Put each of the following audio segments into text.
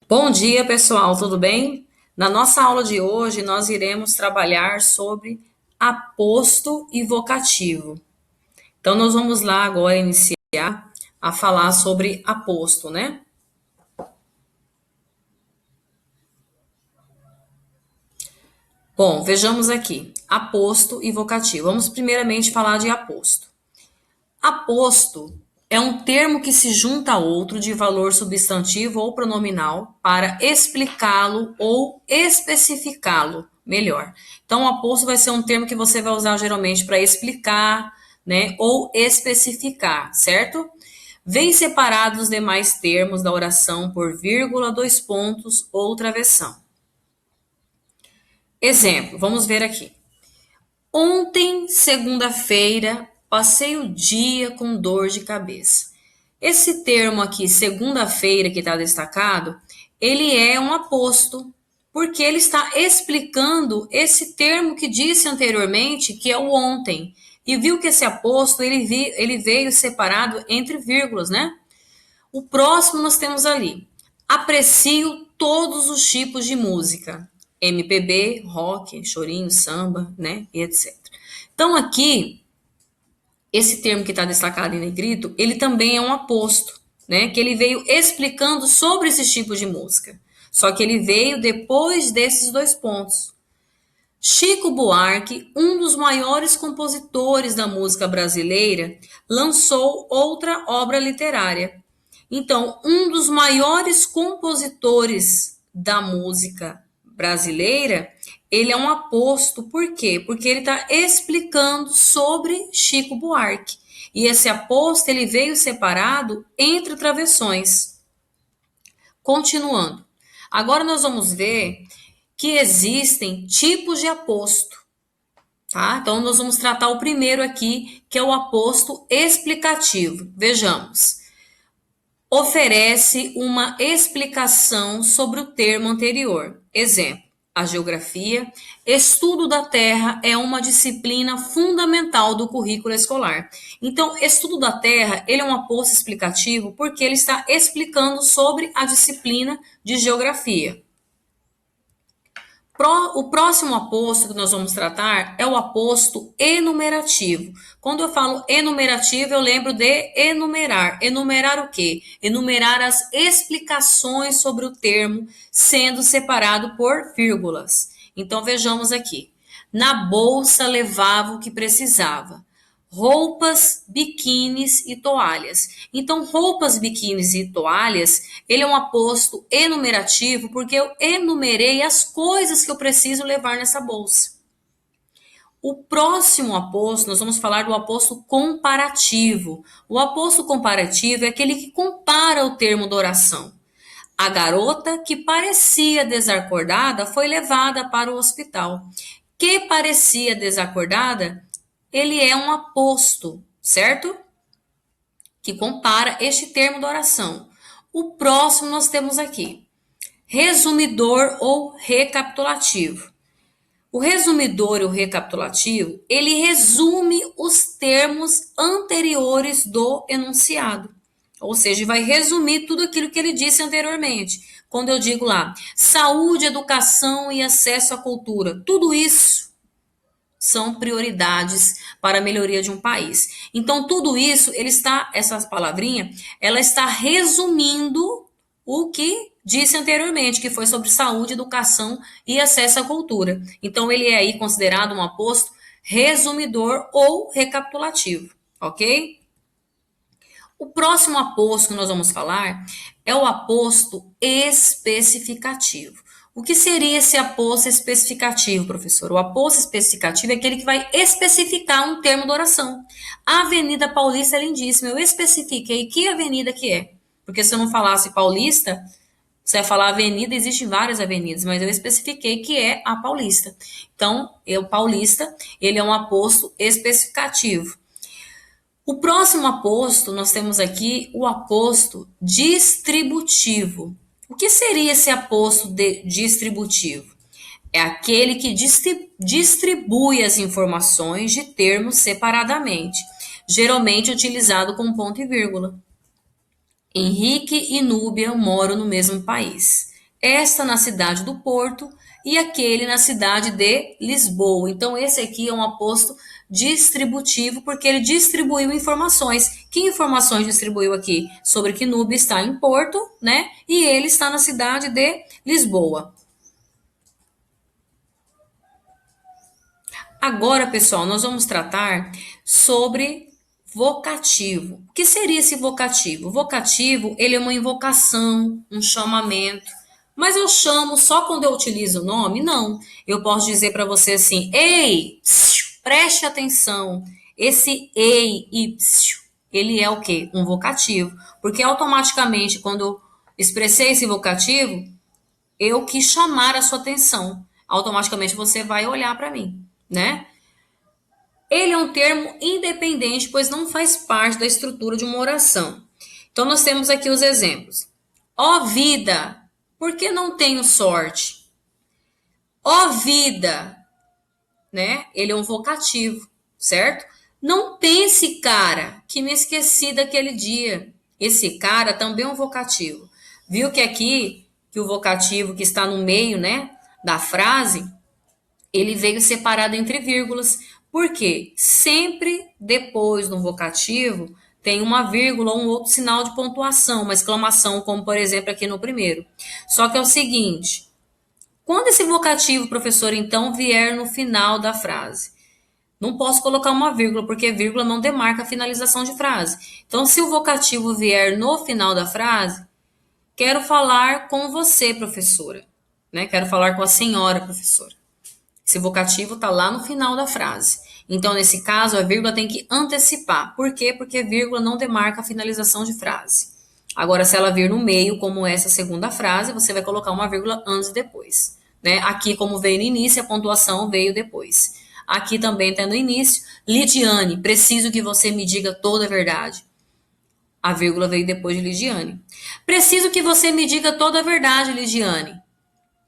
Bom dia, pessoal, tudo bem? Na nossa aula de hoje, nós iremos trabalhar sobre aposto e vocativo. Então, nós vamos lá agora iniciar a falar sobre aposto, né? Bom, vejamos aqui, aposto e vocativo. Vamos primeiramente falar de aposto. Aposto é um termo que se junta a outro de valor substantivo ou pronominal para explicá-lo ou especificá-lo melhor. Então, o aposto vai ser um termo que você vai usar geralmente para explicar, né, ou especificar, certo? Vem separado dos demais termos da oração por vírgula, dois pontos ou travessão. Exemplo, vamos ver aqui. Ontem, segunda-feira, passei o dia com dor de cabeça. Esse termo aqui, segunda-feira, que está destacado, ele é um aposto, porque ele está explicando esse termo que disse anteriormente, que é o ontem. E viu que esse aposto, ele veio separado entre vírgulas, né? O próximo nós temos ali. Aprecio todos os tipos de música. MPB, rock, chorinho, samba, né? E etc. Então aqui, esse termo que está destacado em negrito, ele também é um aposto, né? Que ele veio explicando sobre esses tipos de música. Só que ele veio depois desses dois pontos. Chico Buarque, um dos maiores compositores da música brasileira, lançou outra obra literária. Então, um dos maiores compositores da música brasileira, ele é um aposto. Por quê? Porque ele está explicando sobre Chico Buarque. E esse aposto, ele veio separado entre travessões. Continuando. Agora nós vamos ver que existem tipos de aposto, tá? Então nós vamos tratar o primeiro aqui, que é o aposto explicativo. Vejamos. Oferece uma explicação sobre o termo anterior. Exemplo: a geografia, estudo da Terra é uma disciplina fundamental do currículo escolar. Então, estudo da Terra, ele é um aposto explicativo porque ele está explicando sobre a disciplina de geografia. O próximo aposto que nós vamos tratar é o aposto enumerativo. Quando eu falo enumerativo, eu lembro de enumerar. Enumerar o quê? Enumerar as explicações sobre o termo, sendo separado por vírgulas. Então vejamos aqui. Na bolsa levava o que precisava. Roupas, biquínis e toalhas. Então, roupas, biquínis e toalhas, ele é um aposto enumerativo porque eu enumerei as coisas que eu preciso levar nessa bolsa. O próximo aposto, nós vamos falar do aposto comparativo. O aposto comparativo é aquele que compara o termo da oração. A garota que parecia desacordada foi levada para o hospital. Que parecia desacordada, ele é um aposto, certo? Que compara este termo da oração. O próximo nós temos aqui, resumidor ou recapitulativo. O resumidor e o recapitulativo, ele resume os termos anteriores do enunciado. Ou seja, vai resumir tudo aquilo que ele disse anteriormente. Quando eu digo lá, saúde, educação e acesso à cultura, tudo isso são prioridades para a melhoria de um país. Então, tudo isso, essa palavrinha, ela está resumindo o que disse anteriormente, que foi sobre saúde, educação e acesso à cultura. Então, ele é aí considerado um aposto resumidor ou recapitulativo, ok? O próximo aposto que nós vamos falar é o aposto especificativo. O que seria esse aposto especificativo, professor? O aposto especificativo é aquele que vai especificar um termo da oração. A Avenida Paulista é lindíssima. Eu especifiquei que avenida que é. Porque se eu não falasse Paulista, você vai falar avenida, existem várias avenidas, mas eu especifiquei que é a Paulista. Então, o Paulista, ele é um aposto especificativo. O próximo aposto, nós temos aqui o aposto distributivo. O que seria esse aposto distributivo? É aquele que distribui as informações de termos separadamente, geralmente utilizado com ponto e vírgula. Henrique e Núbia moram no mesmo país. esta na cidade do Porto e aquele na cidade de Lisboa. Então, esse aqui é um aposto distributivo, porque ele distribuiu informações. Que informações distribuiu aqui? Sobre que Núbia está em Porto, né? E ele está na cidade de Lisboa. Agora, pessoal, nós vamos tratar sobre vocativo. O que seria esse vocativo? O vocativo, ele é uma invocação, um chamamento. Mas eu chamo só quando eu utilizo o nome? Não. Eu posso dizer para você assim: ei, psiu, preste atenção. Esse ei e psiu, ele é o quê? Um vocativo. Porque automaticamente, quando eu expressei esse vocativo, eu quis chamar a sua atenção. Automaticamente você vai olhar para mim, né? Ele é um termo independente, pois não faz parte da estrutura de uma oração. Então, nós temos aqui os exemplos. Ó vida, por que não tenho sorte? Ó vida, né? Ele é um vocativo, certo? Não pense, cara, que me esqueci daquele dia. Esse cara também é um vocativo. Viu que aqui, que o vocativo que está no meio, né, da frase, ele veio separado entre vírgulas. Por quê? Sempre depois do vocativo tem uma vírgula ou um outro sinal de pontuação, uma exclamação, como por exemplo aqui no primeiro. Só que é o seguinte, quando esse vocativo, professor, então vier no final da frase, não posso colocar uma vírgula, porque vírgula não demarca a finalização de frase. Então, se o vocativo vier no final da frase, quero falar com você, professora, né? Quero falar com a senhora, professora. Esse vocativo está lá no final da frase. Então, nesse caso, a vírgula tem que antecipar. Por quê? Porque vírgula não demarca a finalização de frase. Agora, se ela vir no meio, como essa segunda frase, você vai colocar uma vírgula antes e depois. Né? Aqui, como veio no início, a pontuação veio depois. Aqui também está no início. Lidiane, preciso que você me diga toda a verdade. A vírgula veio depois de Lidiane. Preciso que você me diga toda a verdade, Lidiane.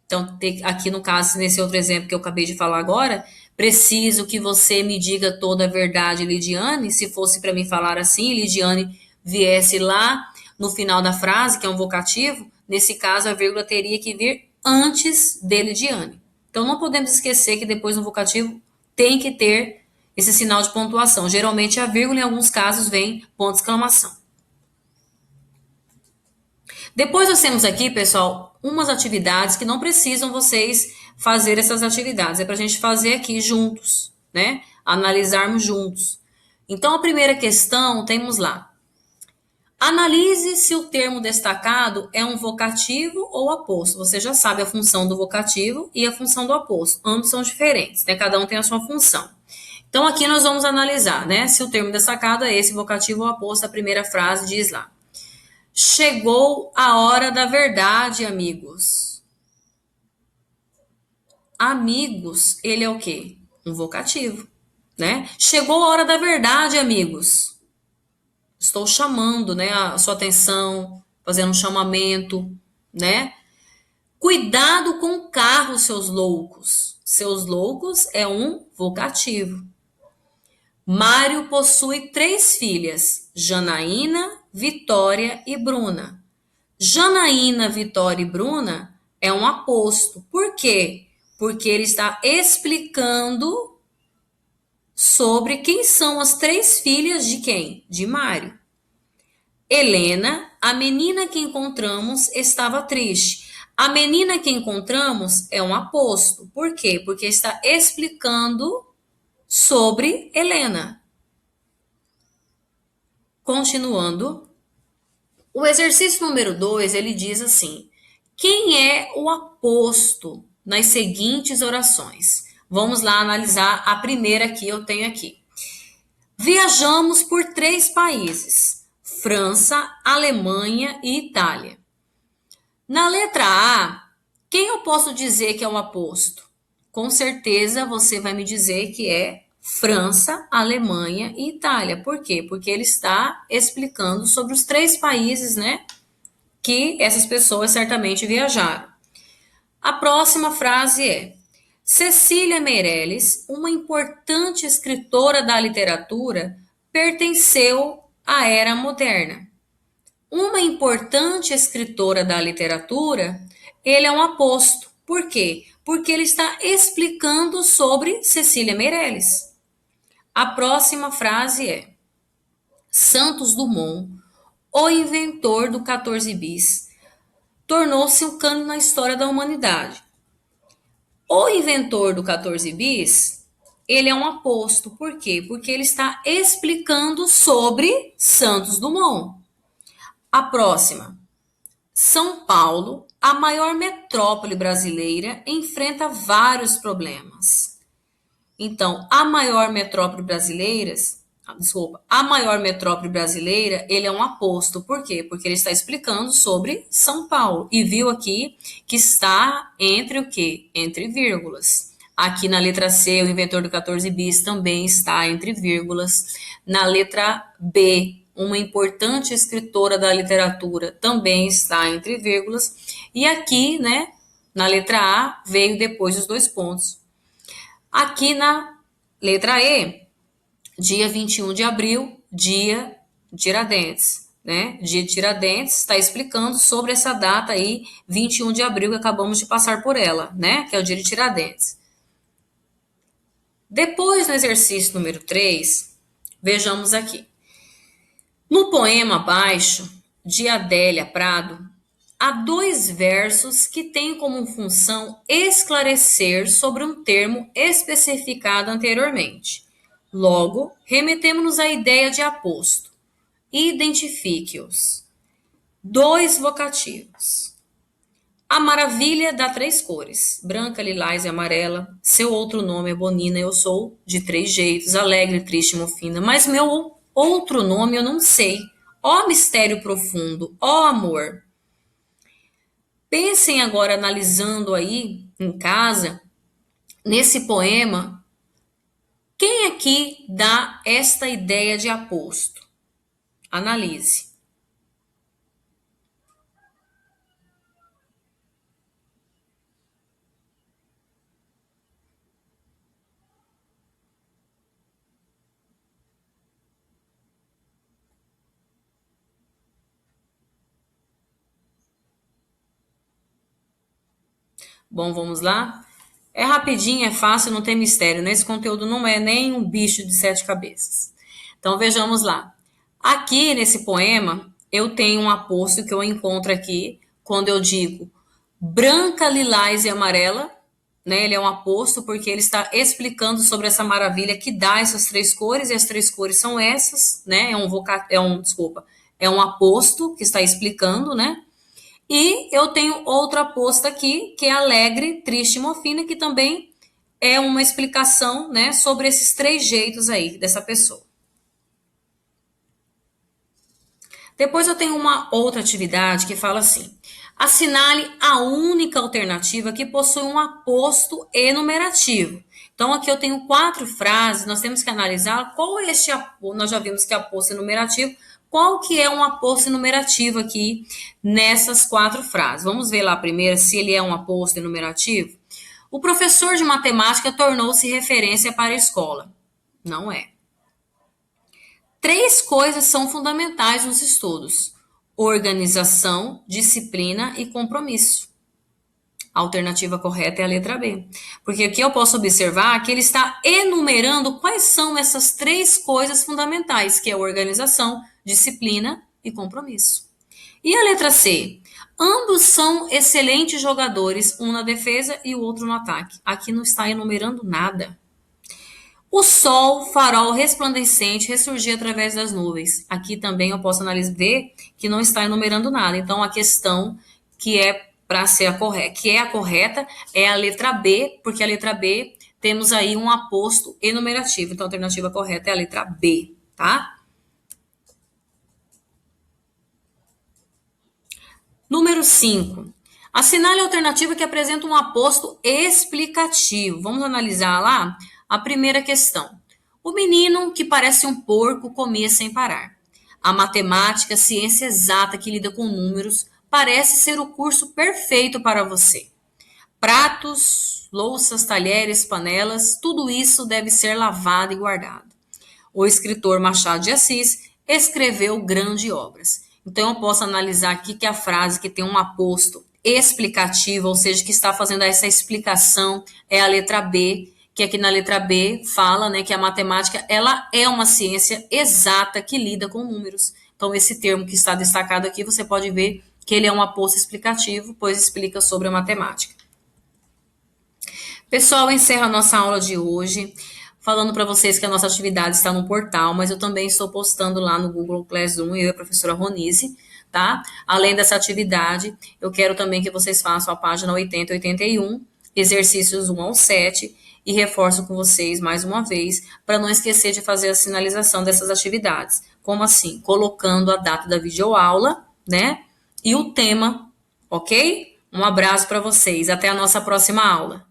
Então, aqui no caso, nesse outro exemplo que eu acabei de falar agora, preciso que você me diga toda a verdade, Lidiane. Se fosse para mim falar assim, Lidiane viesse lá no final da frase, que é um vocativo, nesse caso a vírgula teria que vir antes de Lidiane. Então, não podemos esquecer que depois no vocativo tem que ter esse sinal de pontuação. Geralmente a vírgula, em alguns casos, vem ponto de exclamação. Depois nós temos aqui, pessoal, umas atividades que não precisam vocês fazer essas atividades. É para a gente fazer aqui juntos, né? Analisarmos juntos. Então, a primeira questão, temos lá. Analise se o termo destacado é um vocativo ou aposto. Você já sabe a função do vocativo e a função do aposto. Ambos são diferentes, né? Cada um tem a sua função. Então, aqui nós vamos analisar, né? Se o termo destacado é esse vocativo ou aposto. A primeira frase diz lá. Chegou a hora da verdade, amigos. Amigos, ele é o quê? Um vocativo, né? Chegou a hora da verdade, amigos. Estou chamando, né, a sua atenção, fazendo um chamamento, né? Cuidado com o carro, seus loucos. Seus loucos é um vocativo. Mário possui 3 filhas, Janaína, Vitória e Bruna. Janaína, Vitória e Bruna é um aposto. Por quê? Porque ele está explicando sobre quem são as 3 filhas de quem? De Mário. Helena, a menina que encontramos, estava triste. A menina que encontramos é um aposto. Por quê? Porque está explicando sobre Helena. Continuando. O exercício número 2, ele diz assim: quem é o aposto nas seguintes orações? Vamos lá analisar a primeira que eu tenho aqui. Viajamos por 3 países: França, Alemanha e Itália. Na letra A, quem eu posso dizer que é o aposto? Com certeza você vai me dizer que é França, Alemanha e Itália. Por quê? Porque ele está explicando sobre os 3 países, né, que essas pessoas certamente viajaram. A próxima frase é: Cecília Meirelles, uma importante escritora da literatura, pertenceu à era moderna. Uma importante escritora da literatura, ele é um aposto. Por quê? Porque ele está explicando sobre Cecília Meirelles. A próxima frase é: Santos Dumont, o inventor do 14 bis, tornou-se um cano na história da humanidade. O inventor do 14 bis, ele é um aposto. Por quê? Porque ele está explicando sobre Santos Dumont. A próxima. São Paulo, a maior metrópole brasileira, enfrenta vários problemas. Então, a maior metrópole brasileira, ele é um aposto. Por quê? Porque ele está explicando sobre São Paulo. E viu aqui que está entre o quê? Entre vírgulas. Aqui na letra C, o inventor do 14 bis também está entre vírgulas. Na letra B, uma importante escritora da literatura também está entre vírgulas. E aqui, né, na letra A, veio depois os dois pontos. Aqui na letra E, dia 21 de abril, dia de Tiradentes, né? Dia de Tiradentes está explicando sobre essa data aí, 21 de abril, que acabamos de passar por ela, né? Que é o dia de Tiradentes. Depois, no exercício número 3, vejamos aqui. No poema abaixo, de Adélia Prado, há 2 versos que têm como função esclarecer sobre um termo especificado anteriormente. Logo, remetemos-nos à ideia de aposto. Identifique-os. 2 vocativos. A maravilha dá 3 cores, branca, lilás e amarela. Seu outro nome é Bonina, eu sou de 3 jeitos, alegre, triste, mofina. Mas meu outro nome eu não sei. Ó mistério profundo, ó amor. Pensem agora, analisando aí em casa, nesse poema, quem aqui dá esta ideia de aposto? Analise. Bom, vamos lá? É rapidinho, é fácil, não tem mistério. Nesse conteúdo não é nem um bicho de 7 cabeças. Então vejamos lá. Aqui nesse poema, eu tenho um aposto que eu encontro aqui quando eu digo branca, lilás e amarela, né? Ele é um aposto porque ele está explicando sobre essa maravilha que dá essas 3 cores, e as 3 cores são essas, né? É um aposto que está explicando, né? E eu tenho outra aposta aqui, que é alegre, triste e mofina, que também é uma explicação, né, sobre esses 3 jeitos aí dessa pessoa. Depois eu tenho uma outra atividade que fala assim: assinale a única alternativa que possui um aposto enumerativo. Então aqui eu tenho 4 frases, nós temos que analisar qual é este aposto. Nós já vimos que é aposto enumerativo. Qual que é um aposto enumerativo aqui nessas 4 frases? Vamos ver lá primeiro se ele é um aposto enumerativo. O professor de matemática tornou-se referência para a escola. Não é. 3 coisas são fundamentais nos estudos: organização, disciplina e compromisso. A alternativa correta é a letra B. Porque aqui eu posso observar que ele está enumerando quais são essas 3 coisas fundamentais, que é organização, disciplina e compromisso. E a letra C? Ambos são excelentes jogadores, um na defesa e o outro no ataque. Aqui não está enumerando nada. O sol, farol resplandecente, ressurgia através das nuvens. Aqui também eu posso analisar, ver que não está enumerando nada. Então, a questão que é para ser a correta, é a letra B, porque a letra B temos aí um aposto enumerativo. Então, a alternativa correta é a letra B, tá? Número 5. Assinale a alternativa que apresenta um aposto explicativo. Vamos analisar lá a primeira questão. O menino que parece um porco comia sem parar. A matemática, ciência exata que lida com números, parece ser o curso perfeito para você. Pratos, louças, talheres, panelas, tudo isso deve ser lavado e guardado. O escritor Machado de Assis escreveu grandes obras. Então, eu posso analisar aqui que a frase que tem um aposto explicativo, ou seja, que está fazendo essa explicação, é a letra B, que aqui na letra B fala, né, que a matemática, ela é uma ciência exata que lida com números. Então, esse termo que está destacado aqui, você pode ver que ele é um aposto explicativo, pois explica sobre a matemática. Pessoal, encerra a nossa aula de hoje, falando para vocês que a nossa atividade está no portal, mas eu também estou postando lá no Google Classroom, eu e a professora Ronise, tá? Além dessa atividade, eu quero também que vocês façam a página 80 e 81, exercícios 1 ao 7, e reforço com vocês mais uma vez, para não esquecer de fazer a sinalização dessas atividades. Como assim? Colocando a data da videoaula, né? E o tema, ok? Um abraço para vocês, até a nossa próxima aula.